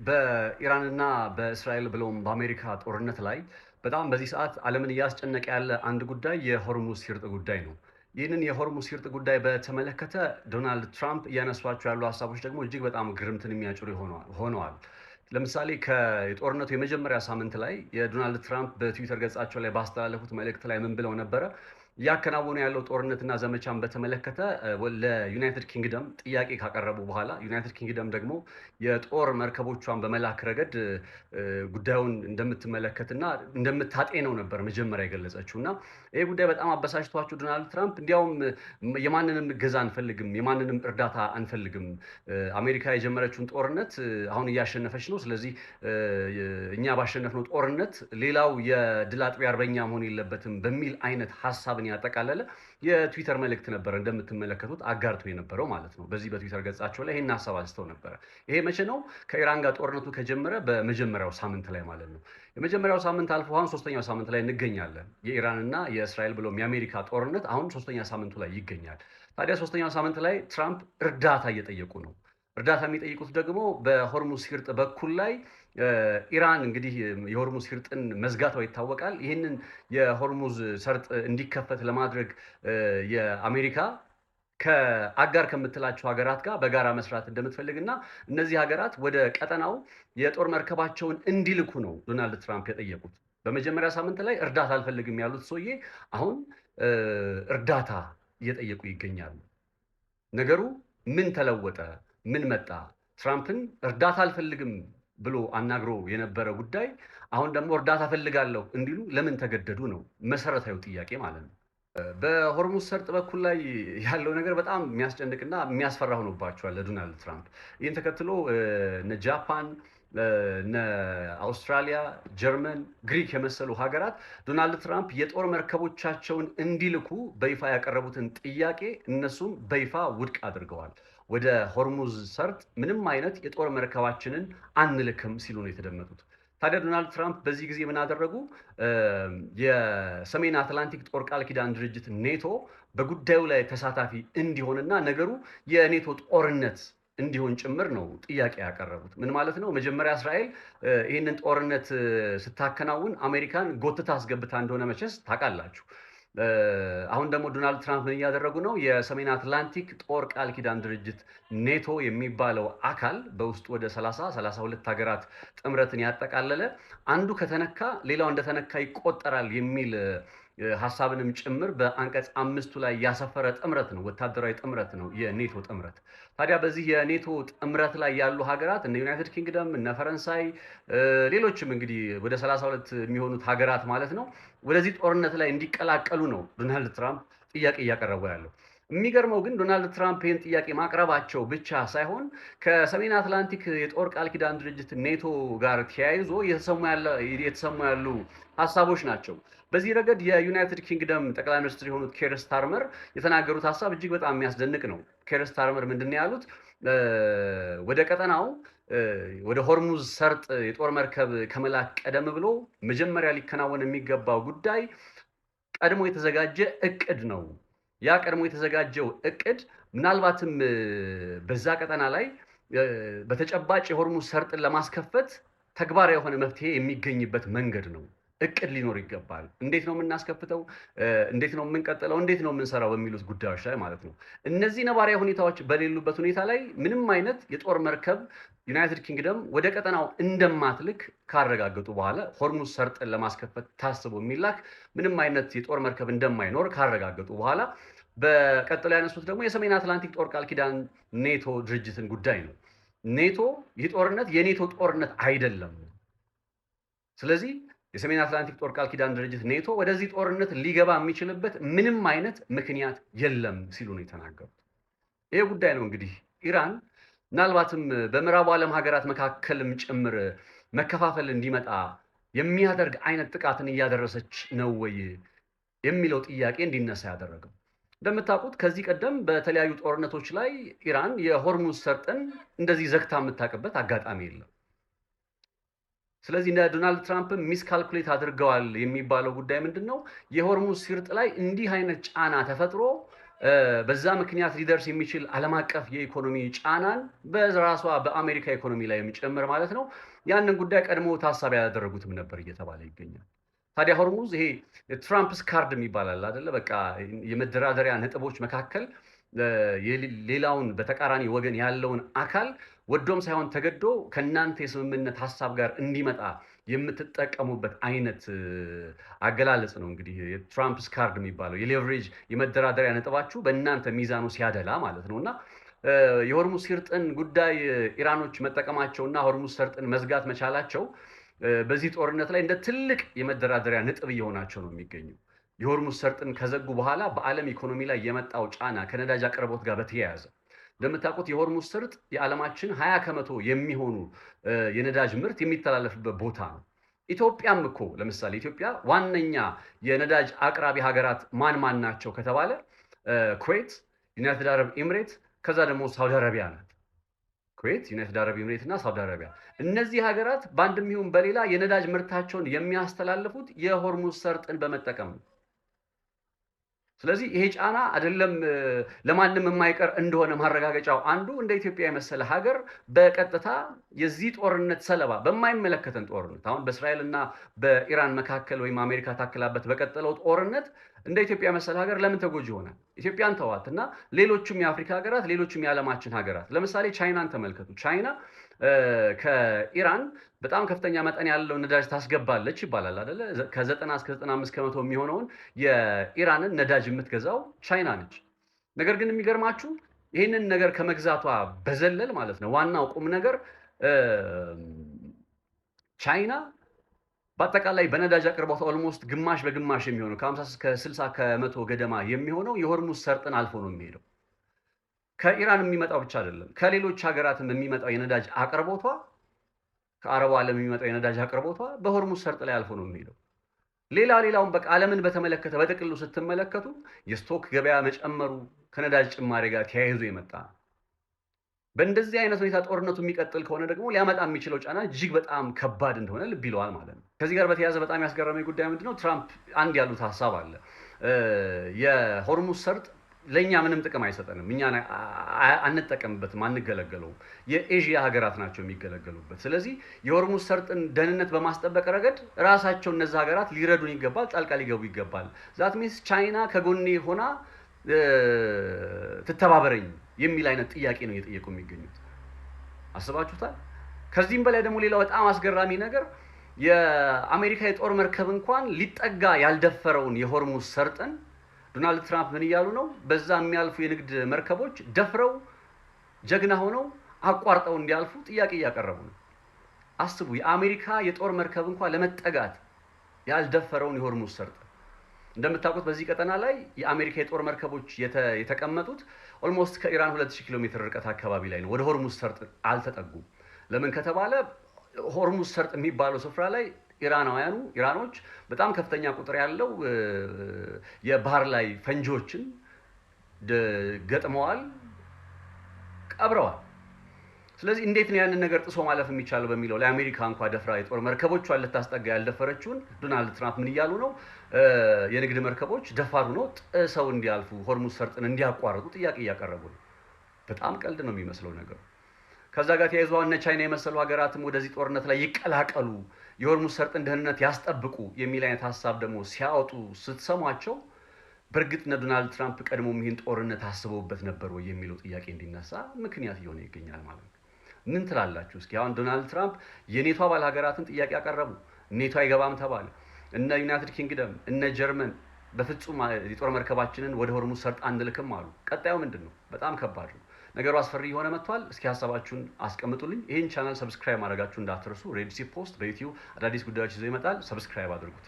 በኢራንና በእስራኤል ብሎም በአሜሪካ ጦርነት ላይ በጣም በዚህ ሰዓት ዓለምን እያስጨነቀ ያለ አንድ ጉዳይ የሆርሙዝ ሲርጥ ጉዳይ ነው። ይህንን የሆርሙዝ ሲርጥ ጉዳይ በተመለከተ ዶናልድ ትራምፕ እያነሷቸው ያሉ ሀሳቦች ደግሞ እጅግ በጣም ግርምትን የሚያጭሩ ሆነዋል። ለምሳሌ ከጦርነቱ የመጀመሪያ ሳምንት ላይ የዶናልድ ትራምፕ በትዊተር ገጻቸው ላይ ባስተላለፉት መልእክት ላይ ምን ብለው ነበረ? እያከናወኑ ያለው ጦርነትና ዘመቻን በተመለከተ ለዩናይትድ ኪንግደም ጥያቄ ካቀረቡ በኋላ ዩናይትድ ኪንግደም ደግሞ የጦር መርከቦቿን በመላክ ረገድ ጉዳዩን እንደምትመለከትና እንደምታጤነው ነበር መጀመሪያ የገለጸችው። እና ይህ ጉዳይ በጣም አበሳጭቷቸው ዶናልድ ትራምፕ እንዲያውም የማንንም እገዛ አንፈልግም፣ የማንንም እርዳታ አንፈልግም፣ አሜሪካ የጀመረችውን ጦርነት አሁን እያሸነፈች ነው። ስለዚህ እኛ ባሸነፍነው ጦርነት ሌላው የድል አጥቢያ አርበኛ መሆን የለበትም በሚል አይነት ሀሳብን ያጠቃለለ የትዊተር መልእክት ነበረ እንደምትመለከቱት አጋርቶ የነበረው ማለት ነው። በዚህ በትዊተር ገጻቸው ላይ ይህን ሀሳብ አንስተው ነበረ። ይሄ መቼ ነው? ከኢራን ጋር ጦርነቱ ከጀመረ በመጀመሪያው ሳምንት ላይ ማለት ነው። የመጀመሪያው ሳምንት አልፎ አሁን ሶስተኛው ሳምንት ላይ እንገኛለን። የኢራንና የእስራኤል ብሎም የአሜሪካ ጦርነት አሁን ሶስተኛ ሳምንቱ ላይ ይገኛል። ታዲያ ሶስተኛው ሳምንት ላይ ትራምፕ እርዳታ እየጠየቁ ነው። እርዳታ የሚጠይቁት ደግሞ በሆርሙዝ ሲርጥ በኩል ላይ ኢራን እንግዲህ የሆርሙዝ ሲርጥን መዝጋቷ ይታወቃል። ይህንን የሆርሙዝ ሰርጥ እንዲከፈት ለማድረግ የአሜሪካ ከአጋር ከምትላቸው ሀገራት ጋር በጋራ መስራት እንደምትፈልግና እነዚህ ሀገራት ወደ ቀጠናው የጦር መርከባቸውን እንዲልኩ ነው ዶናልድ ትራምፕ የጠየቁት። በመጀመሪያ ሳምንት ላይ እርዳታ አልፈልግም ያሉት ሰውዬ አሁን እርዳታ እየጠየቁ ይገኛሉ። ነገሩ ምን ተለወጠ? ምን መጣ? ትራምፕን እርዳታ አልፈልግም ብሎ አናግሮ የነበረ ጉዳይ አሁን ደግሞ እርዳታ ፈልጋለሁ እንዲሉ ለምን ተገደዱ ነው መሰረታዊ ጥያቄ ማለት ነው። በሆርሙዝ ሰርጥ በኩል ላይ ያለው ነገር በጣም የሚያስጨንቅና የሚያስፈራ ሆኖባቸዋል ለዶናልድ ትራምፕ። ይህን ተከትሎ እነ ጃፓን፣ እነ አውስትራሊያ፣ ጀርመን፣ ግሪክ የመሰሉ ሀገራት ዶናልድ ትራምፕ የጦር መርከቦቻቸውን እንዲልኩ በይፋ ያቀረቡትን ጥያቄ እነሱም በይፋ ውድቅ አድርገዋል። ወደ ሆርሙዝ ሰርጥ ምንም አይነት የጦር መርከባችንን አንልክም ሲሉ ነው የተደመጡት። ታዲያ ዶናልድ ትራምፕ በዚህ ጊዜ ምን አደረጉ? የሰሜን አትላንቲክ ጦር ቃል ኪዳን ድርጅት ኔቶ በጉዳዩ ላይ ተሳታፊ እንዲሆንና ነገሩ የኔቶ ጦርነት እንዲሆን ጭምር ነው ጥያቄ ያቀረቡት። ምን ማለት ነው? መጀመሪያ እስራኤል ይህንን ጦርነት ስታከናውን አሜሪካን ጎትታ አስገብታ እንደሆነ መቼስ ታውቃላችሁ። አሁን ደግሞ ዶናልድ ትራምፕ ምን እያደረጉ ነው? የሰሜን አትላንቲክ ጦር ቃል ኪዳን ድርጅት ኔቶ የሚባለው አካል በውስጡ ወደ 32 ሀገራት ጥምረትን ያጠቃለለ አንዱ ከተነካ ሌላው እንደተነካ ይቆጠራል የሚል ሀሳብንም ጭምር በአንቀጽ 5 ላይ ያሰፈረ ጥምረት ነው፣ ወታደራዊ ጥምረት ነው የኔቶ ጥምረት። ታዲያ በዚህ የኔቶ ጥምረት ላይ ያሉ ሀገራት እነ ዩናይትድ ኪንግደም፣ እነ ፈረንሳይ፣ ሌሎችም እንግዲህ ወደ 32 የሚሆኑት ሀገራት ማለት ነው ወደዚህ ጦርነት ላይ እንዲቀላቀሉ ነው ዶናልድ ትራምፕ ጥያቄ እያቀረቡ ያለው። የሚገርመው ግን ዶናልድ ትራምፕ ይህን ጥያቄ ማቅረባቸው ብቻ ሳይሆን ከሰሜን አትላንቲክ የጦር ቃል ኪዳን ድርጅት ኔቶ ጋር ተያይዞ የተሰሙ ያሉ ሀሳቦች ናቸው። በዚህ ረገድ የዩናይትድ ኪንግደም ጠቅላይ ሚኒስትር የሆኑት ኬር ስታርመር የተናገሩት ሀሳብ እጅግ በጣም የሚያስደንቅ ነው። ኬር ስታርመር ምንድን ነው ያሉት? ወደ ቀጠናው ወደ ሆርሙዝ ሰርጥ የጦር መርከብ ከመላክ ቀደም ብሎ መጀመሪያ ሊከናወን የሚገባው ጉዳይ ቀድሞ የተዘጋጀ እቅድ ነው። ያ ቀድሞ የተዘጋጀው እቅድ ምናልባትም በዛ ቀጠና ላይ በተጨባጭ የሆርሙዝ ሰርጥን ለማስከፈት ተግባራዊ የሆነ መፍትሄ የሚገኝበት መንገድ ነው። እቅድ ሊኖር ይገባል። እንዴት ነው የምናስከፍተው? እንዴት ነው የምንቀጥለው? እንዴት ነው የምንሰራው? በሚሉት ጉዳዮች ላይ ማለት ነው። እነዚህ ነባራዊ ሁኔታዎች በሌሉበት ሁኔታ ላይ ምንም አይነት የጦር መርከብ ዩናይትድ ኪንግደም ወደ ቀጠናው እንደማትልክ ካረጋገጡ በኋላ ሆርሙዝ ሰርጥን ለማስከፈት ታስቦ የሚላክ ምንም አይነት የጦር መርከብ እንደማይኖር ካረጋገጡ በኋላ በቀጥሎ ያነሱት ደግሞ የሰሜን አትላንቲክ ጦር ቃል ኪዳን ኔቶ ድርጅትን ጉዳይ ነው። ኔቶ ይህ ጦርነት የኔቶ ጦርነት አይደለም። ስለዚህ የሰሜን አትላንቲክ ጦር ቃል ኪዳን ድርጅት ኔቶ ወደዚህ ጦርነት ሊገባ የሚችልበት ምንም አይነት ምክንያት የለም ሲሉ ነው የተናገሩት። ይሄ ጉዳይ ነው እንግዲህ ኢራን ምናልባትም በምዕራቡ ዓለም ሀገራት መካከልም ጭምር መከፋፈል እንዲመጣ የሚያደርግ አይነት ጥቃትን እያደረሰች ነው ወይ የሚለው ጥያቄ እንዲነሳ ያደረገው። እንደምታውቁት ከዚህ ቀደም በተለያዩ ጦርነቶች ላይ ኢራን የሆርሙዝ ሰርጥን እንደዚህ ዘግታ የምታውቅበት አጋጣሚ የለም። ስለዚህ ዶናልድ ትራምፕ ሚስካልኩሌት አድርገዋል የሚባለው ጉዳይ ምንድን ነው? የሆርሙዝ ሲርጥ ላይ እንዲህ አይነት ጫና ተፈጥሮ በዛ ምክንያት ሊደርስ የሚችል ዓለም አቀፍ የኢኮኖሚ ጫናን በራሷ በአሜሪካ ኢኮኖሚ ላይ የሚጨምር ማለት ነው። ያንን ጉዳይ ቀድሞ ታሳቢ ያደረጉትም ነበር እየተባለ ይገኛል። ታዲያ ሆርሙዝ ይሄ ትራምፕስ ካርድ የሚባላል አይደለ? በቃ የመደራደሪያ ነጥቦች መካከል ሌላውን በተቃራኒ ወገን ያለውን አካል ወዶም ሳይሆን ተገዶ ከእናንተ የስምምነት ሀሳብ ጋር እንዲመጣ የምትጠቀሙበት አይነት አገላለጽ ነው። እንግዲህ የትራምፕስ ካርድ የሚባለው የሌቨሬጅ የመደራደሪያ ነጥባችሁ በእናንተ ሚዛኑ ሲያደላ ማለት ነው። እና የሆርሙዝ ሰርጥን ጉዳይ ኢራኖች መጠቀማቸውና ሆርሙዝ ሰርጥን መዝጋት መቻላቸው በዚህ ጦርነት ላይ እንደ ትልቅ የመደራደሪያ ነጥብ እየሆናቸው ነው የሚገኙ። የሆርሙዝ ሰርጥን ከዘጉ በኋላ በዓለም ኢኮኖሚ ላይ የመጣው ጫና ከነዳጅ አቅርቦት ጋር በተያያዘ እንደምታውቁት የሆርሙዝ ሰርጥ የዓለማችን 20% የሚሆኑ የነዳጅ ምርት የሚተላለፍበት ቦታ ነው። ኢትዮጵያም እኮ ለምሳሌ ኢትዮጵያ ዋነኛ የነዳጅ አቅራቢ ሀገራት ማን ናቸው ከተባለ ኩዌት፣ ዩናይትድ አረብ ኤምሬት፣ ከዛ ደግሞ ሳውዲ አረቢያ ናት። ኩዌት፣ ዩናይትድ አረብ ኤምሬት እና ሳውዲ አረቢያ። እነዚህ ሀገራት በአንድም ይሁን በሌላ የነዳጅ ምርታቸውን የሚያስተላልፉት የሆርሙዝ ሰርጥን በመጠቀም ነው። ስለዚህ ይሄ ጫና አይደለም ለማንም የማይቀር እንደሆነ ማረጋገጫው አንዱ እንደ ኢትዮጵያ የመሰለ ሀገር በቀጥታ የዚህ ጦርነት ሰለባ በማይመለከተን ጦርነት አሁን በእስራኤልና በኢራን መካከል ወይም አሜሪካ ታክላበት በቀጠለው ጦርነት እንደ ኢትዮጵያ መሰለ ሀገር ለምን ተጎጂ ይሆናል? ኢትዮጵያን ተዋትና ሌሎችም የአፍሪካ ሀገራት፣ ሌሎችም የዓለማችን ሀገራት ለምሳሌ ቻይናን ተመልከቱ። ቻይና ከኢራን በጣም ከፍተኛ መጠን ያለው ነዳጅ ታስገባለች ይባላል አይደለ? ከ90 እስከ 95 ከመቶ የሚሆነውን የኢራንን ነዳጅ የምትገዛው ቻይና ነች። ነገር ግን የሚገርማችሁ ይህንን ነገር ከመግዛቷ በዘለል ማለት ነው ዋናው ቁም ነገር ቻይና በአጠቃላይ በነዳጅ አቅርቦት ኦልሞስት ግማሽ በግማሽ የሚሆነው ከ50 እስከ 60 ከመቶ ገደማ የሚሆነው የሆርሙዝ ሰርጥን አልፎ ነው የሚሄደው። ከኢራን የሚመጣው ብቻ አይደለም፣ ከሌሎች ሀገራትም የሚመጣው የነዳጅ አቅርቦቷ ከአረቡ ዓለም የሚመጣው የነዳጅ አቅርቦቷ በሆርሙዝ ሰርጥ ላይ አልፎ ነው የሚሄደው። ሌላውን በቃ ዓለምን በተመለከተ በጥቅሉ ስትመለከቱ የስቶክ ገበያ መጨመሩ ከነዳጅ ጭማሪ ጋር ተያይዞ የመጣ ነው። በእንደዚህ አይነት ሁኔታ ጦርነቱ የሚቀጥል ከሆነ ደግሞ ሊያመጣ የሚችለው ጫና እጅግ በጣም ከባድ እንደሆነ ልብ ይለዋል ማለት ነው። ከዚህ ጋር በተያያዘ በጣም ያስገረመኝ ጉዳይ ምንድነው? ትራምፕ አንድ ያሉት ሀሳብ አለ። የሆርሙዝ ሰርጥ ለኛ ምንም ጥቅም አይሰጠንም፣ እኛ አንጠቀምበትም፣ አንገለገለውም። የኤዥያ ሀገራት ናቸው የሚገለገሉበት። ስለዚህ የሆርሙዝ ሰርጥን ደህንነት በማስጠበቅ ረገድ ራሳቸው እነዛ ሀገራት ሊረዱን ይገባል፣ ጣልቃ ሊገቡ ይገባል። ዛት ሚንስ ቻይና ከጎኔ ሆና ትተባበረኝ የሚል አይነት ጥያቄ ነው እየጠየቁ የሚገኙት። አስባችሁታል? ከዚህም በላይ ደግሞ ሌላው በጣም አስገራሚ ነገር የአሜሪካ የጦር መርከብ እንኳን ሊጠጋ ያልደፈረውን የሆርሙዝ ሰርጥን ዶናልድ ትራምፕ ምን እያሉ ነው? በዛ የሚያልፉ የንግድ መርከቦች ደፍረው ጀግና ሆነው አቋርጠው እንዲያልፉ ጥያቄ እያቀረቡ ነው። አስቡ፣ የአሜሪካ የጦር መርከብ እንኳን ለመጠጋት ያልደፈረውን የሆርሙዝ ሰርጥ። እንደምታውቁት በዚህ ቀጠና ላይ የአሜሪካ የጦር መርከቦች የተቀመጡት ኦልሞስት ከኢራን 2000 ኪሎ ሜትር ርቀት አካባቢ ላይ ነው። ወደ ሆርሙዝ ሰርጥ አልተጠጉም። ለምን ከተባለ ሆርሙዝ ሰርጥ የሚባለው ስፍራ ላይ ኢራኖች በጣም ከፍተኛ ቁጥር ያለው የባህር ላይ ፈንጂዎችን ገጥመዋል፣ ቀብረዋል። ስለዚህ እንዴት ነው ያንን ነገር ጥሶ ማለፍ የሚቻለው በሚለው ላይ አሜሪካ እንኳን ደፍራ የጦር መርከቦቿን ልታስጠጋ ያልደፈረችውን ዶናልድ ትራምፕ ምን እያሉ ነው? የንግድ መርከቦች ደፋሩ ነው ጥሰው እንዲያልፉ ሆርሙዝ ሰርጥን እንዲያቋርጡ ጥያቄ እያቀረቡ ነው። በጣም ቀልድ ነው የሚመስለው ነገሩ። ከዛ ጋር ተያይዞ እነ ቻይና የመሰሉ ሀገራትም ወደዚህ ጦርነት ላይ ይቀላቀሉ፣ የሆርሙዝ ሰርጥን ደህንነት ያስጠብቁ የሚል አይነት ሀሳብ ደግሞ ሲያወጡ ስትሰሟቸው በእርግጥ እነ ዶናልድ ትራምፕ ቀድሞም ይህን ጦርነት አስበውበት ነበር ወይ የሚለው ጥያቄ እንዲነሳ ምክንያት እየሆነ ይገኛል ማለት ነው። ምን ትላላችሁ እስኪ? አሁን ዶናልድ ትራምፕ የኔቶ አባል ሀገራትን ጥያቄ ያቀረቡ፣ ኔቶ አይገባም ተባለ። እነ ዩናይትድ ኪንግደም እነ ጀርመን በፍጹም የጦር መርከባችንን ወደ ሆርሙዝ ሰርጥ አንልክም አሉ። ቀጣዩ ምንድን ነው? በጣም ከባድ ነው ነገሩ፣ አስፈሪ የሆነ መጥቷል። እስኪ ሀሳባችሁን አስቀምጡልኝ። ይህን ቻናል ሰብስክራይብ ማድረጋችሁ እንዳትረሱ። ሬድሲ ፖስት በዩቲዩብ አዳዲስ ጉዳዮች ይዞ ይመጣል። ሰብስክራይብ አድርጉት።